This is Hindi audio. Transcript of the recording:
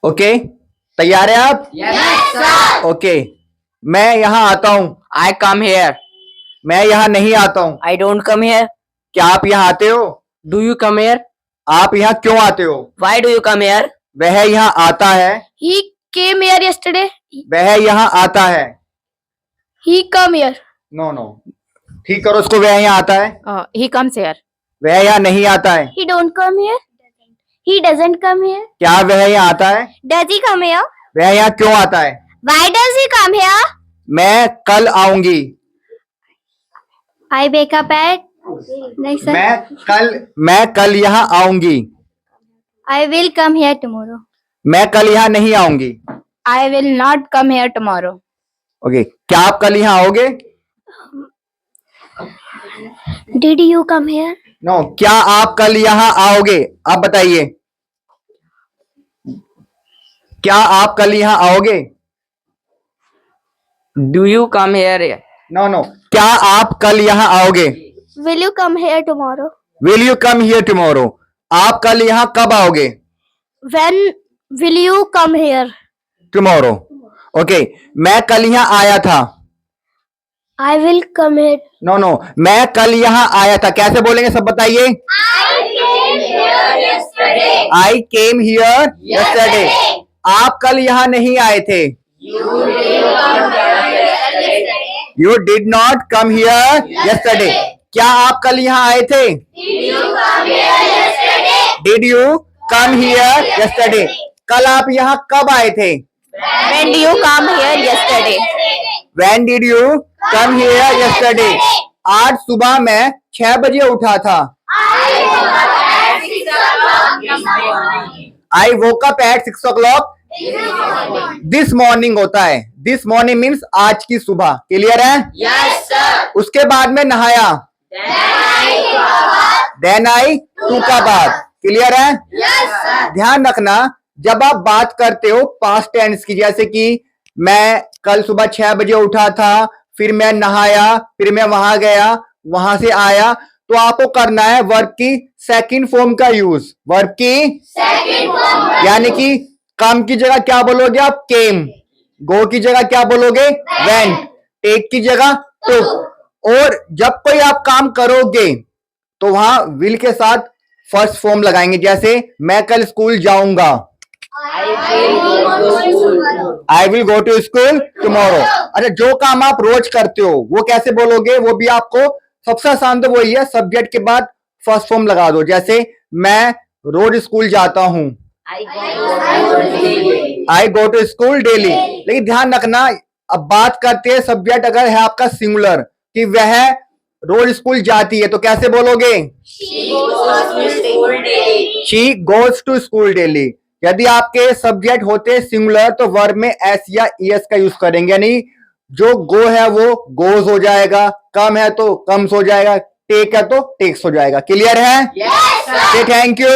ओके, तैयार है आप? Yes, sir. ओके, मैं यहाँ आता हूँ। I come here. मैं यहाँ नहीं आता हूँ। I don't come here. क्या आप यहाँ आते हो? Do you come here? आप यहाँ क्यों आते हो? Why do you come here? वह यहाँ आता है। He came here yesterday. वह यहाँ आता है। He come here. No no, ठीक करो उसको। वह यहाँ आता है। He comes here. वह यहाँ नहीं आता है। He don't come here. He doesn't come here. क्या वह यहाँ आता है? Does he come here? वह यहाँ क्यों आता है? Why does he come here? मैं कल आऊंगी। I wake up at. Next sir. मैं कल यहाँ आऊंगी। I will come here tomorrow. मैं कल यहाँ नहीं आऊंगी। I will not come here tomorrow. Okay, क्या आप कल यहाँ आओगे? Did you come here? No, क्या आप कल यहाँ आओगे? आप बताइए, क्या आप कल यहाँ आओगे? Do you come here? No no, क्या आप कल यहाँ आओगे? Will you come here tomorrow? Will you come here tomorrow? आप कल यहाँ कब आओगे? When will you come here? Tomorrow. Okay, मैं कल यहाँ आया था। I will come here. No no, मैं कल यहाँ आया था। कैसे बोलेंगे सब बताइए? I came here yesterday. आप कल यहाँ नहीं आए थे। You did not come here yesterday. क्या आप कल यहाँ आए थे? Did you come here yesterday. कल आप यहाँ कब आए थे? When do you come here yesterday? When did you come here yesterday? आज सुबह मैं 6 बजे उठा था। I woke up at 6 o'clock. This morning होता है। This morning means आज की सुबह। क्लियर है? Yes, sir. उसके बाद में नहाया। Then I took a bath. Clear है? Yes, sir. ध्यान रखना, जब आप बात करते हो पास्ट टेंस की, जैसे कि मैं कल सुबह 6 बजे उठा था, फिर मैं नहाया, फिर मैं वहां गया, वहां से आया, तो आपको करना है वर्ब की सेकंड फॉर्म का यूज। वर्ब की सेकंड फॉर्म, यानी कि कम की जगह क्या बोलोगे आप? केम। गो की जगह क्या बोलोगे? वेंट। टेक की जगह टुक। और जब कोई आप काम करोगे तो वहां विल के साथ फर्स्ट फॉर्म लगाएंगे। जैसे मैं कल स्कूल जाऊंगा। I will go to school tomorrow. अच्छा, जो काम आप रोज करते हो वो कैसे बोलोगे? वो भी आपको सबसे आसान तो वही है, सब्जेक्ट के बाद फर्स्ट फॉर्म लगा दो। जैसे मैं रोज स्कूल जाता हूं। आई गो टू स्कूल डेली। लेकिन ध्यान रखना, अब बात करते हैं सब्जेक्ट अगर है आपका सिंगुलर, कि वह रोज स्कूल जाती है, तो कैसे बोलोगे? She goes to school daily. यदि आपके सब्जेक्ट होते सिंगुलर तो वर्ब में एस या ईएस का यूज करेंगे, यानी जो गो है वो गोज हो जाएगा, कम है तो कम्स हो जाएगा, टेक है तो टेक्स हो जाएगा। क्लियर है? Yes, sir. Thank you.